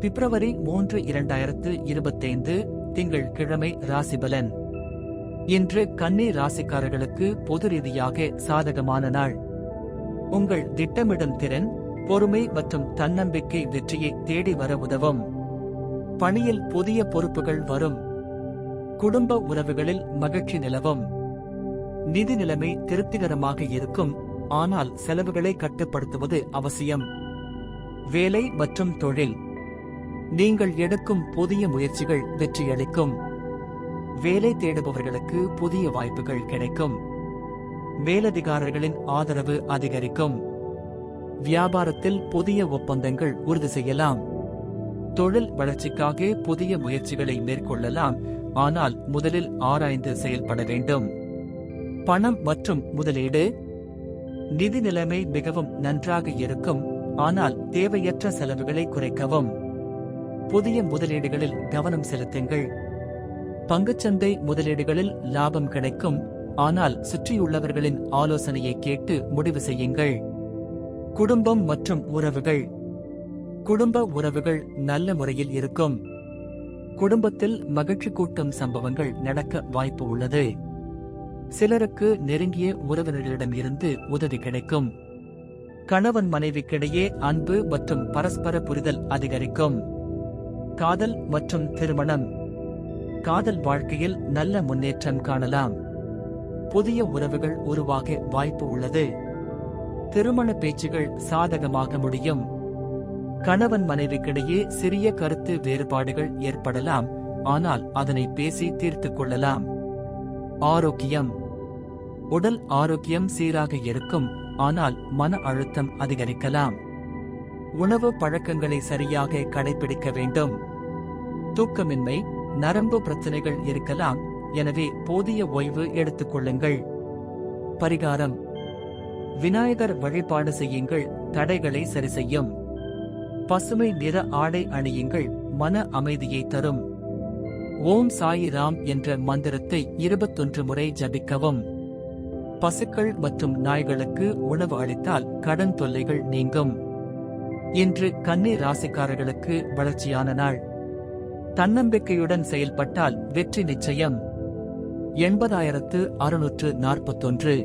பிப்ரவரி 3 2025 திங்கட்கிழமை ராசிபலன். இன்று கன்னி ராசிக்காரர்களுக்கு பொது ரீதியாக சாதகமான நாள். உங்கள் திட்டமிடும் திறன், பொறுமை மற்றும் தன்னம்பிக்கை வெற்றியை தேடி வர உதவும். பணியில் புதிய பொறுப்புகள் வரும். குடும்ப உறவுகளில் மகிழ்ச்சி நிலவும். நிதி நிலைமை திருப்திகரமாக இருக்கும், ஆனால் செலவுகளை கட்டுப்படுத்துவது அவசியம். வேலை மற்றும் தொழில். நீங்கள் எடுக்கும் புதிய முயற்சிகள் வெற்றியளிக்கும். வேலை தேடுபவர்களுக்கு புதிய வாய்ப்புகள் கிடைக்கும். மேலதிகாரிகளின் ஆதரவு அதிகரிக்கும். வியாபாரத்தில் புதிய ஒப்பந்தங்கள் உறுதி செய்யலாம். தொழில் வளர்ச்சிக்காக புதிய முயற்சிகளை மேற்கொள்ளலாம், ஆனால் முதலில் ஆராய்ந்து செயல்பட வேண்டும். பணம் மற்றும் முதலீடு. நிதி நிலைமை மிகவும் நன்றாக இருக்கும், ஆனால் தேவையற்ற செலவுகளை குறைக்கவும். புதிய முதலீடுகளில் கவனம் செலுத்துங்கள். பங்குச்சந்தை முதலீடுகளில் லாபம் கிடைக்கும், ஆனால் சுற்றியுள்ளவர்களின் ஆலோசனையை கேட்டு முடிவு செய்யுங்கள். குடும்பம் மற்றும் உறவுகள். குடும்ப உறவுகள் நல்ல முறையில் இருக்கும். குடும்பத்தில் மகிழ்ச்சி கூட்டும் சம்பவங்கள் நடக்க வாய்ப்பு உள்ளது. சிலருக்கு நெருங்கிய உறவினர்களிடமிருந்து உதவி கிடைக்கும். கணவன் மனைவிக்கிடையே அன்பு மற்றும் பரஸ்பர புரிதல் அதிகரிக்கும். காதல் மற்றும் திருமணம். காதல் வாழ்க்கையில் நல்ல முன்னேற்றம் காணலாம். புதிய உறவுகள் உருவாக வாய்ப்பு உள்ளது. திருமண பேச்சுகள் சாதகமாக முடியும். கணவன் மனைவிக்கிடையே சிறிய கருத்து வேறுபாடுகள் ஏற்படலாம், ஆனால் அதனை பேசி தீர்த்துக் கொள்ளலாம். ஆரோக்கியம். உடல் ஆரோக்கியம் சீராக இருக்கும், ஆனால் மன அழுத்தம் அதிகரிக்கலாம். உணவு பழக்கங்களை சரியாக கடைபிடிக்க வேண்டும். தூக்கமின்மை, நரம்பு பிரச்சனைகள் இருக்கலாம், எனவே போதிய ஓய்வு எடுத்துக் கொள்ளுங்கள். பரிகாரம். விநாயகர் வழிபாடு செய்யுங்கள், தடைகளை சரிசெய்யும். பசுமை நிற ஆடை அணியுங்கள், மன அமைதியை தரும். ஓம் சாயி ராம் என்ற மந்திரத்தை 21 முறை ஜபிக்கவும். பசுக்கள் மற்றும் நாய்களுக்கு உணவு அளித்தால் கடன் தொல்லைகள் நீங்கும். இன்று கன்னி ராசிக்காரர்களுக்கு வளர்ச்சியான நாள். தன்னம்பிக்கையுடன் செயல்பட்டால் வெற்றி நிச்சயம். 80,641